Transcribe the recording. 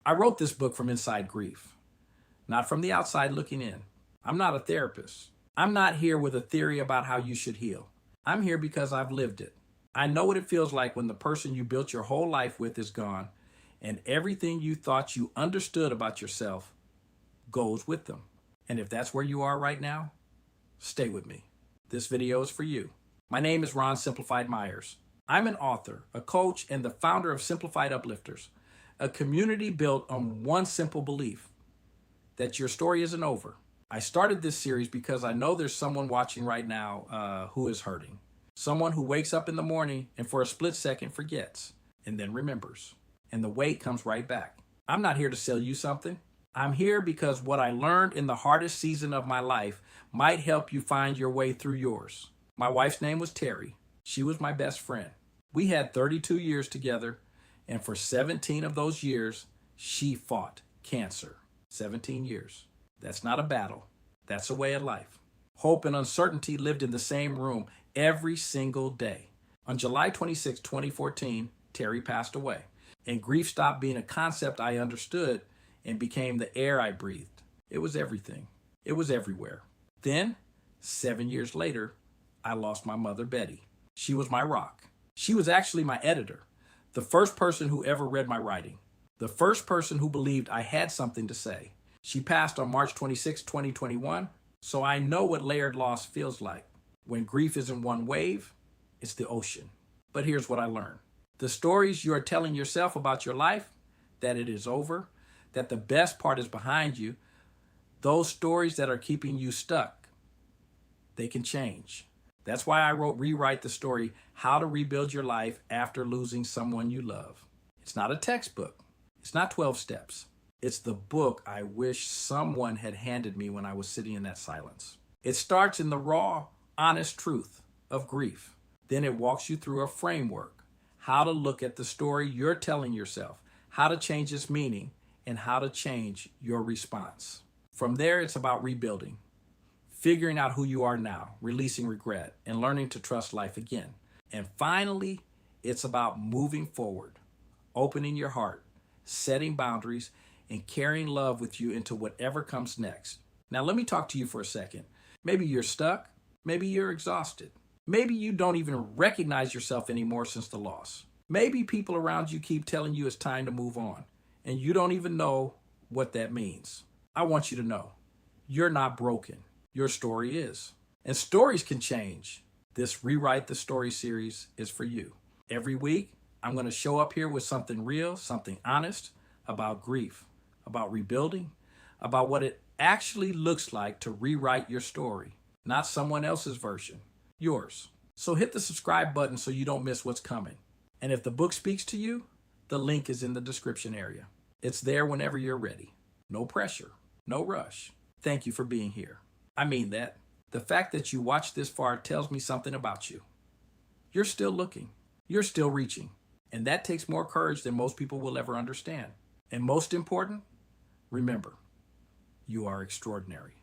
I wrote this book from inside grief, not from the outside looking in. I'm not a therapist. I'm not here with a theory about how you should heal. I'm here because I've lived it. I know what it feels like when the person you built your whole life with is gone and everything you thought you understood about yourself goes with them. And if that's where you are right now, stay with me. This video is for you. My name is Ron Simplified Myers. I'm an author, a coach, and the founder of Simplified Uplifters, a community built on one simple belief, that your story isn't over. I started this series because I know there's someone watching right now who is hurting. Someone who wakes up in the morning and for a split second forgets and then remembers. And the weight comes right back. I'm not here to sell you something. I'm here because what I learned in the hardest season of my life might help you find your way through yours. My wife's name was Terri. She was my best friend. We had 32 years together, and for 17 of those years, she fought cancer. 17 years. That's not a battle. That's a way of life. Hope and uncertainty lived in the same room every single day. On July 26, 2014, Terri passed away, and grief stopped being a concept I understood and became the air I breathed. It was everything. It was everywhere. Then, 7 years later, I lost my mother, Betty. She was my rock. She was actually my editor, the first person who ever read my writing, the first person who believed I had something to say. She passed on March 26, 2021, so I know what layered loss feels like. When grief isn't one wave, it's the ocean. But here's what I learned. The stories you are telling yourself about your life, that it is over, that the best part is behind you, those stories that are keeping you stuck, they can change. That's why I wrote Rewrite the Story, How to Rebuild Your Life After Losing Someone You Love. It's not a textbook. It's not 12 steps. It's the book I wish someone had handed me when I was sitting in that silence. It starts in the raw, honest truth of grief. Then it walks you through a framework, how to look at the story you're telling yourself, how to change its meaning, and how to change your response. From there, it's about rebuilding, figuring out who you are now, releasing regret, and learning to trust life again. And finally, it's about moving forward, opening your heart, setting boundaries, and carrying love with you into whatever comes next. Now, let me talk to you for a second. Maybe you're stuck. Maybe you're exhausted. Maybe you don't even recognize yourself anymore since the loss. Maybe people around you keep telling you it's time to move on, and you don't even know what that means. I want you to know, you're not broken. Your story is. And stories can change. This Rewrite the Story series is for you. Every week, I'm going to show up here with something real, something honest about grief, about rebuilding, about what it actually looks like to rewrite your story, not someone else's version, yours. So hit the subscribe button so you don't miss what's coming. And if the book speaks to you, the link is in the description area. It's there whenever you're ready. No pressure, no rush. Thank you for being here. I mean that. The fact that you watched this far tells me something about you. You're still looking. You're still reaching. And that takes more courage than most people will ever understand. And most important, remember, you are extraordinary.